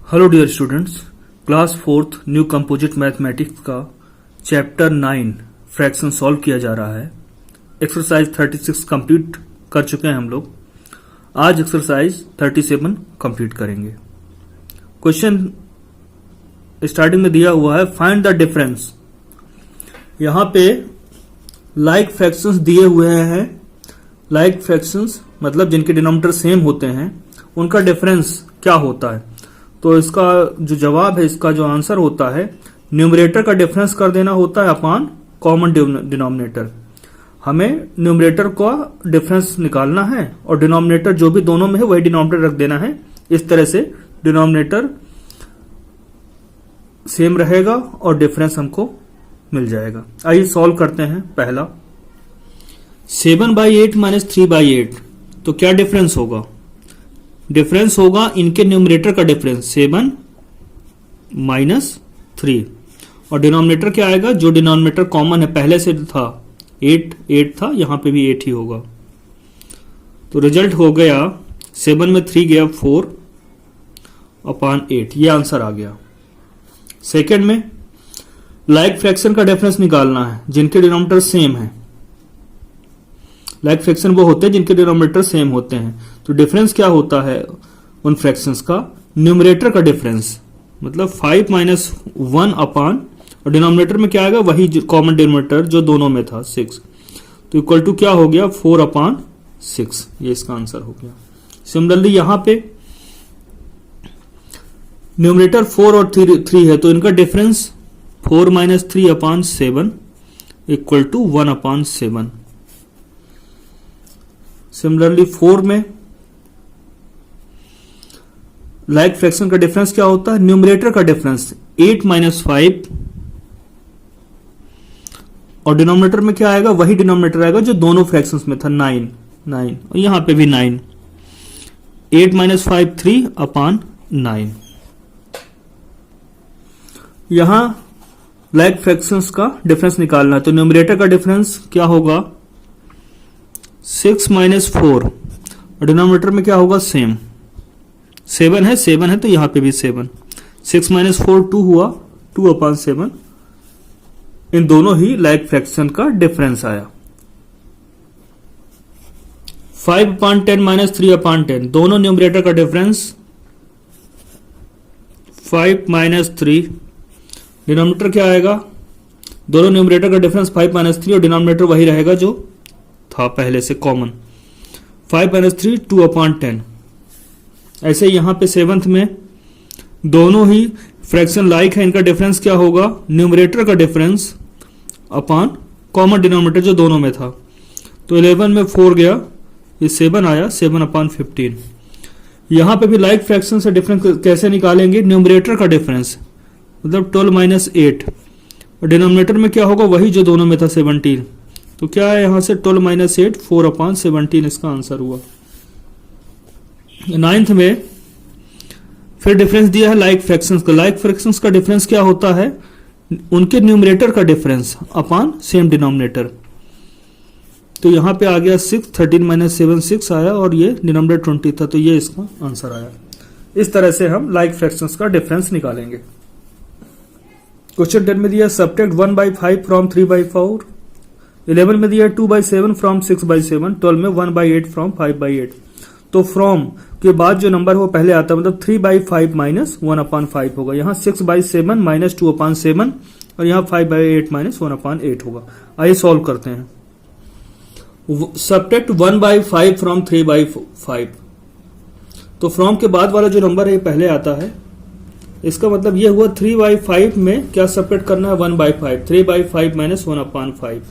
Hello dear students, class 4th new composite mathematics का chapter 9 fraction solve किया जा रहा है। एक्सरसाइज 36 कंप्लीट कर चुके हैं हम लोग। आज एक्सरसाइज 37 कंप्लीट करेंगे। क्वेश्चन स्टार्टिंग में दिया हुआ है, फाइंड द डिफरेंस। यहां पे लाइक फ्रैक्शंस दिए हुए हैं। लाइक फ्रैक्शंस मतलब जिनके डिनोमिनेटर सेम होते हैं, उनका डिफरेंस क्या होता है। तो इसका जो जवाब है, इसका जो आंसर होता है, न्यूमरेटर का डिफरेंस कर देना होता है अपॉन कॉमन डिनोमिनेटर। हमें न्यूमरेटर का डिफरेंस निकालना है और डिनोमिनेटर जो भी दोनों में है वही डिनोमिनेटर रख देना है। इस तरह से डिनोमिनेटर सेम रहेगा और डिफरेंस हमको मिल जाएगा। आइए सॉल्व करते हैं। पहला 7/8 माइनस 3/8, तो क्या डिफरेंस होगा। डिफरेंस होगा इनके न्यूमरेटर का डिफरेंस 7 माइनस 3 और डिनोमिनेटर क्या आएगा, जो डिनोमिनेटर कॉमन है पहले से था 8 था, यहां पे भी 8 ही होगा। तो रिजल्ट हो गया 7 में 3 गया 4/8, ये आंसर आ गया। सेकेंड में लाइक फ्रैक्शन का डिफरेंस निकालना है जिनके डिनोमिनेटर सेम है। लाइक फ्रैक्शन वो होते हैं जिनके डिनोमिनेटर सेम होते हैं। तो डिफरेंस क्या होता है उन फ्रैक्शंस का, न्यूमरेटर का डिफरेंस, मतलब 5 माइनस 1 अपॉन, और डिनोमिनेटर में क्या आएगा, वही कॉमन डिनोमिनेटर जो दोनों में था 6। तो इक्वल टू क्या हो गया 4/6, ये इसका आंसर हो गया। सिमिलरली यहां पे न्यूमरेटर 4 और 3 है, तो इनका difference 4 minus 3/7 equal to 1/7। Similarly 4 में लाइक फ्रैक्शन का डिफरेंस क्या होता है, न्यूमरेटर का डिफरेंस 8 माइनस 5 और डिनोमिनेटर में क्या आएगा, वही डिनोमिनेटर आएगा जो दोनों फ्रैक्शंस में था 9 और यहां पे भी 9। 8 माइनस 5 3/9। यहां लाइक फ्रैक्शंस का डिफरेंस निकालना है, तो न्यूमरेटर का डिफरेंस क्या होगा 6 माइनस 4 और डिनोमिनेटर में क्या होगा सेम 7 है तो यहां पे भी 7। 6 माइनस 4 2 हुआ, 2/7। इन दोनों ही लाइक फ्रैक्शन का डिफरेंस आया। 5/10 माइनस 3/10, दोनों न्यूमरेटर का डिफरेंस 5 माइनस 3। डिनोमिनेटर क्या आएगा, दोनों न्यूमरेटर का डिफरेंस 5 माइनस 3 और डिनोमिनेटर वही रहेगा जो था पहले से कॉमन। 5 माइनस 3 2/10। ऐसे यहां पे 7th में दोनों ही फ्रैक्शन लाइक है, इनका डिफरेंस क्या होगा, न्यूमरेटर का डिफरेंस अपॉन कॉमन डिनोमिनेटर जो दोनों में था। तो 11 में 4 गया, ये 7 आया, 7/15। यहां पे भी लाइक फ्रैक्शन से डिफरेंस कैसे निकालेंगे, न्यूमरेटर का डिफरेंस मतलब 12 माइनस 8 और डिनोमिनेटर में क्या होगा, वही जो दोनों में था 17। तो क्या है यहां से 12 माइनस 8 4/17, इसका आंसर हुआ। 9th में फिर डिफरेंस दिया है लाइक फ्रैक्शंस का। लाइक फ्रैक्शंस का डिफरेंस क्या होता है, उनके न्यूमरेटर का डिफरेंस अपॉन सेम डिनोमिनेटर। तो यहां पे आ गया 6, 13 माइनस 7 6 आया और ये डिनोमिनेटर 20 था, तो ये इसका आंसर आया। इस तरह से हम लाइक फ्रैक्शंस का डिफरेंस निकालेंगे। क्वेश्चन 10 में दिया सब्ट्रैक्ट 1/5 फ्रॉम 3/4। 11 में दिया 2/7 फ्रॉम 6/7। 12 में 1/8 फ्रॉम 5/8। तो फ्रॉम के बाद जो नंबर है वो पहले आता है, मतलब 3/5 माइनस 1/5 होगा। यहां 6/7 माइनस 2/7 और यहां 5/8 माइनस 1/8 होगा। आइए सॉल्व करते हैं। सब्ट्रैक्ट 1/5 फ्रॉम 3/5, तो फ्रॉम के बाद वाला जो नंबर है ये पहले आता है। इसका मतलब ये हुआ 3/5 में क्या सब्ट्रैक्ट करना है 1/5, 3/5 माइनस 1/5।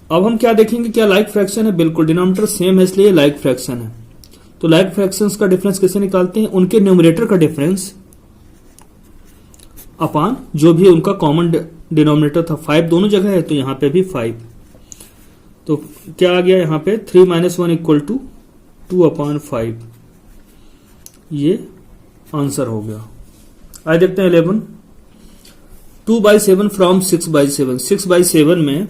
अब हम क्या देखेंगे, क्या लाइक फ्रैक्शन है, बिल्कुल डिनोमिनेटर सेम है इसलिए लाइक फ्रैक्शन है। तो लाइक फ्रैक्शंस का डिफरेंस कैसे निकालते हैं, उनके न्यूमरेटर का डिफरेंस अपॉन जो भी उनका कॉमन डिनोमिनेटर था। 5 दोनों जगह है तो यहां पे भी 5। तो क्या आ गया यहां पे 3 माइनस 1 इक्वल टू 2/5, ये आंसर हो गया। आइए देखते हैं 11। 2/7 फ्रॉम 6/7। 6/7 में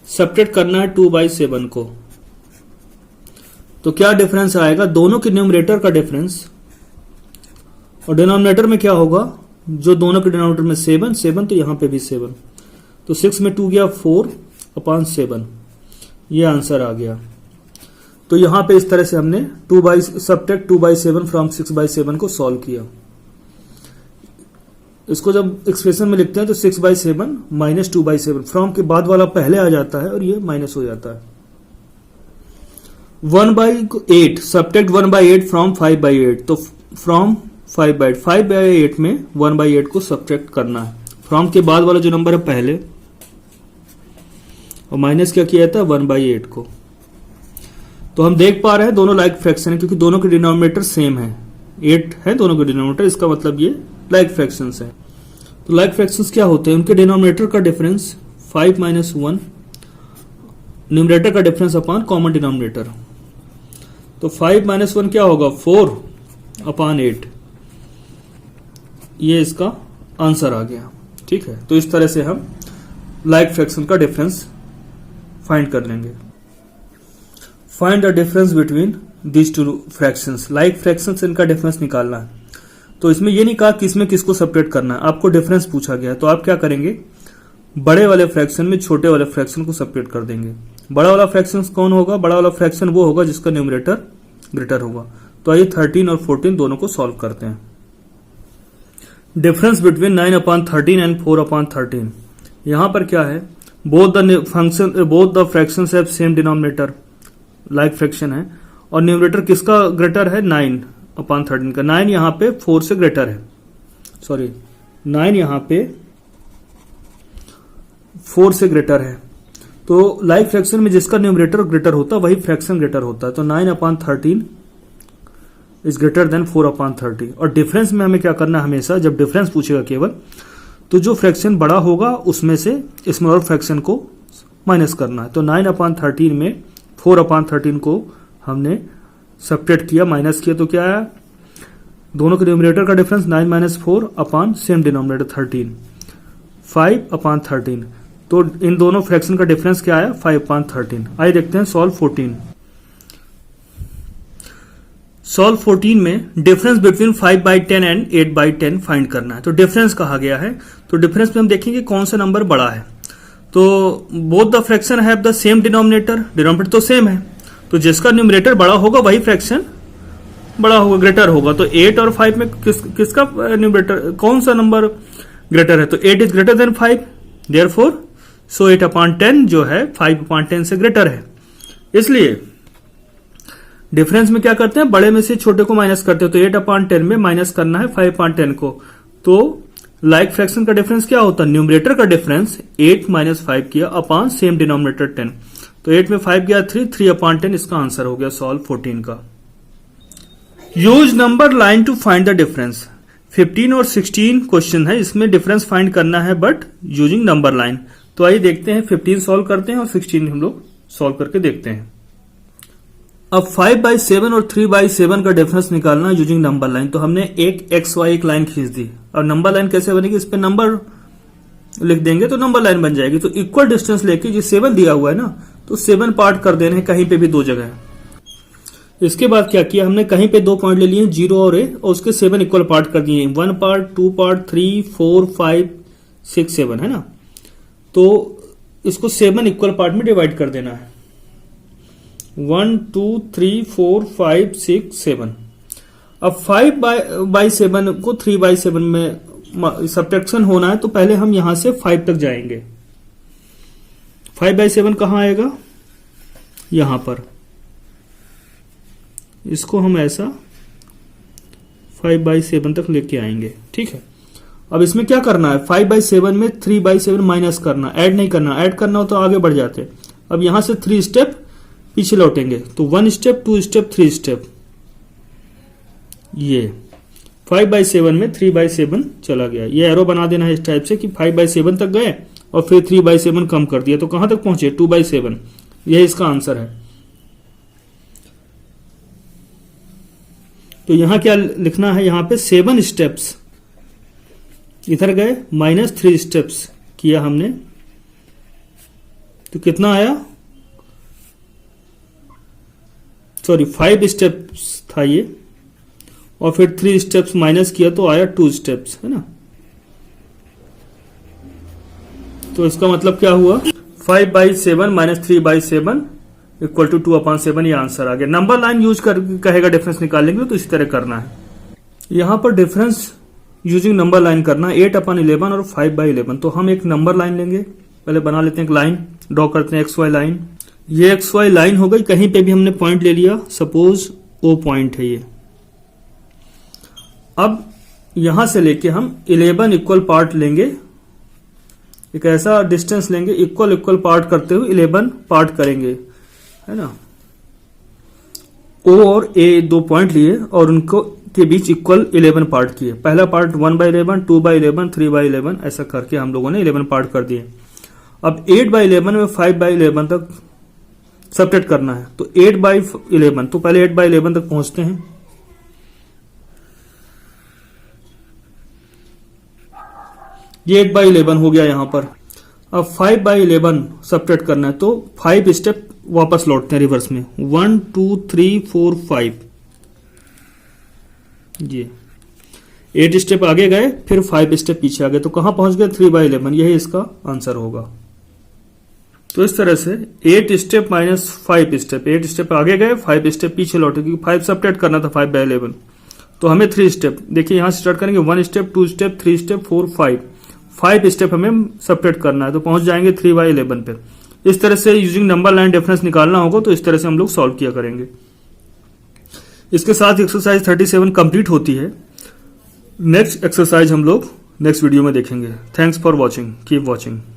सब्ट्रैक्ट करना है 2/7 को। तो क्या डिफरेंस आएगा, दोनों के न्यूमरेटर का डिफरेंस, और डिनोमिनेटर में क्या होगा, जो दोनों के डिनोमिनेटर में 7 तो यहां पे भी 7, तो 6 में 2 गया 4/7, ये आंसर आ गया। तो यहां पे इस तरह से हमने subtract 2/7 फ्रॉम 6/7 को सॉल्व किया। इसको जब एक्सप्रेशन में लिखते हैं तो 6/7 माइनस 2/7, फ्रॉम के बाद वाला पहले आ जाता है और ये माइनस हो जाता है। 1/8 subtract 1/8 फ्रॉम 5/8, तो फ्रॉम 5/8 में 1/8 को सब्ट्रैक्ट करना है, फ्रॉम के बाद वाला जो नंबर है पहले, और माइनस क्या किया था 1/8 को। तो हम देख पा रहे हैं दोनों लाइक फ्रैक्शन है, क्योंकि दोनों के डिनोमिनेटर सेम है, 8 है दोनों के डिनोमिनेटर, इसका मतलब ये लाइक फ्रैक्शंस है। तो लाइक फ्रैक्शंस क्या होते हैं, उनके डिनोमिनेटर का डिफरेंस 5 - 1, न्यूमरेटर का डिफरेंस अपॉन कॉमन डिनोमिनेटर। तो 5 - 1 क्या होगा 4/8, ये इसका आंसर आ गया। ठीक है, तो इस तरह से हम लाइक फ्रैक्शन का डिफरेंस फाइंड कर लेंगे। Find the difference between these two fractions, like fractions से इनका डिफरेंस निकालना है। तो इसमें ये नहीं कहा किसमें किसको सेपरेट करना है, आपको डिफरेंस पूछा गया है, तो आप क्या करेंगे, बड़े वाले फ्रैक्शन में छोटे वाले फ्रैक्शन को सेपरेट कर देंगे। बड़ा वाला फ्रैक्शन कौन होगा, बड़ा वाला फ्रैक्शन वो होगा जिसका न्यूमरेटर ग्रेटर होगा। तो आइए 13 और 14 दोनों को सॉल्व करते हैं। डिफरेंस बिटवीन 9/13 एंड 4/13, यहां पर क्या है, both the fractions have same denominator, like fraction है, और न्यूमरेटर किसका ग्रेटर है 9/13 का। 9 यहां पे 4 से ग्रेटर है, सॉरी 9 यहां पे 4 से ग्रेटर है। तो लाइक फ्रैक्शन में जिसका न्यूमरेटर ग्रेटर होता है वही फ्रैक्शन ग्रेटर होता है। तो 9/13 इज ग्रेटर देन 4/30। और डिफरेंस में हमें क्या करना है, हमेशा जब डिफरेंस पूछेगा केवल, तो जो फ्रैक्शन बड़ा होगा उसमें से स्मॉलर फ्रैक्शन को माइनस करना है। तो 9/13 में 4/13 को हमने सब्ट्रैक्ट किया, माइनस किया, तो क्या आया, दोनों के न्यूमरेटर का डिफरेंस 9 - 4 अपॉन सेम डिनोमिनेटर 13, 5/13। तो इन दोनों फ्रैक्शन का डिफरेंस क्या आया 5/13। आइए देखते हैं सॉल्व 14। सॉल्व 14 में डिफरेंस बिटवीन 5/10 एंड 8/10 फाइंड करना है। तो डिफरेंस कहा गया है, तो डिफरेंस में हम देखेंगे कौन सा नंबर बड़ा है। तो both the fraction have the same denominator, denominator तो सेम है, तो जिसका न्यूमरेटर बड़ा होगा वही फ्रैक्शन बड़ा होगा, ग्रेटर होगा। तो 8 और 5 में किसका न्यूमरेटर, कौन सा नंबर ग्रेटर है, तो 8 इज ग्रेटर देन 5, देयरफॉर सो 8/10 जो है 5/10 से ग्रेटर है। इसलिए डिफरेंस में क्या करते हैं, बड़े में से छोटे को माइनस करते हैं। तो 8/10 में माइनस करना है 5/10 को। तो लाइक फ्रैक्शन का डिफरेंस क्या होता है, न्यूमरेटर का डिफरेंस 8 - 5 किया अपॉन सेम डिनोमिनेटर 10। तो 8 में 5 गया 3/10, इसका आंसर हो गया सॉल्व 14 का। Use number line to find the difference. 15 और 16 क्वेश्चन है, इसमें डिफरेंस फाइंड करना है बट यूजिंग नंबर लाइन। तो आइए देखते हैं, 15 सॉल्व करते हैं और 16 हम लोग सॉल्व करके देखते हैं। अब 5/7 और 3/7 का डिफरेंस निकालना यूजिंग नंबर लाइन। तो हमने एक XY एक लाइन खींच दी, और नंबर लाइन कैसे बनेगी, इस पे नंबर लिख देंगे तो नंबर लाइन बन जाएगी। तो इक्वल डिस्टेंस लेके, जो 7 दिया हुआ है ना, तो 7 पार्ट कर देने हैं, कहीं पे भी 2 जगह। इसके बाद क्या किया हमने, कहीं पे 2 पॉइंट ले लिए 0 और A, और उसके 7 इक्वल पार्ट कर दिए, 1 पार्ट, 2 पार्ट, 3, 4, 5, 6, 7 है ना। तो इसको 7 इक्वल पार्ट में डिवाइड कर देना है, 1, 2, 3, 4, 5, 6, 7। अब 5/7 को 3/7 में सब्ट्रैक्शन होना है, तो पहले हम यहां से 5 तक जाएंगे। 5/7 कहां आएगा, यहां पर, इसको हम ऐसा 5/7 तक लेके आएंगे। ठीक है, अब इसमें क्या करना है, 5/7 में 3/7 माइनस करना, ऐड नहीं करना, ऐड करना हो तो आगे बढ़ जाते। अब यहां से 3 स्टेप पीछे लौटेंगे, तो 1 स्टेप, 2 स्टेप, 3 स्टेप। ये 5/7 में 3/7 चला गया, ये एरो बना देना है इस टाइप से कि 5/7 तक गए और फिर 3/7 कम कर दिया, तो कहां तक पहुंचे 2/7। यही इसका आंसर है। तो यहां क्या लिखना है, यहां पे 7 स्टेप्स, इधर गए -3 स्टेप्स किया हमने, तो कितना आया सॉरी 5 स्टेप्स था ये, और फिर 3 स्टेप्स माइनस किया तो आया 2 स्टेप्स, है ना। तो इसका मतलब क्या हुआ, 5/7 माइनस 3/7 इक्वल टू 2/7, ये आंसर आ गया। नंबर लाइन यूज कर कहेगा डिफरेंस निकालने के लिए, तो इसी तरह करना है। यहां पर डिफरेंस यूजिंग नंबर लाइन करना, 8/11 और 5/11। तो हम एक नंबर लाइन लेंगे, पहले बना लेते हैं एक लाइन, ड्रॉ करते हैं XY लाइन। ये XY लाइन हो गई, कहीं पे भी हमने पॉइंट ले लिया, सपोज O पॉइंट है ये। अब यहां से लेके हम 11 इक्वल पार्ट लेंगे, एक ऐसा डिस्टेंस लेंगे, इक्वल पार्ट करते हुए 11 पार्ट करेंगे, है ना। O और A 2 पॉइंट लिए और उनको के बीच इक्वल 11 पार्ट किए। पहला पार्ट 1/11, 2/11, 3/11, ऐसा करके हम लोगों ने 11 पार्ट कर दिए। अब 8/11 में 5/11 तक सबट्रैक्ट करना है, तो 8/11, तो पहले 8/11 तक पहुंचते हैं। ये 8/11 हो गया यहां पर। अब 5/11 सबट्रैक्ट करना है, तो 5 स्टेप वापस लौटते हैं रिवर्स में, 1 2 3 4 5, ये 8 स्टेप आगे गए, फिर 5 स्टेप पीछे आ गए, तो कहां पहुंच गए, 3/11, यही इसका आंसर होगा। तो इस तरह से 8 स्टेप माइनस 5 स्टेप, 8 स्टेप आगे गए, 5 स्टेप पीछे लौटे, क्योंकि 5 सबट्रैक्ट करना था 5/11, तो हमें 3 स्टेप, देखिए यहां से स्टार्ट करेंगे, 1 स्टेप, 2 स्टेप, 3 स्टेप, 4 5 स्टेप हमें सबट्रैक्ट करना है, तो पहुंच जाएंगे 3/11 पे। इस तरह से यूजिंग नंबर लाइन डिफरेंस निकालना होगा, तो इस तरह से हम लोग सॉल्व किया करेंगे। इसके साथ एक्सरसाइज 37 कंप्लीट होती है। नेक्स्ट एक्सरसाइज हम लोग नेक्स्ट वीडियो में देखेंगे। Thanks for watching, keep watching.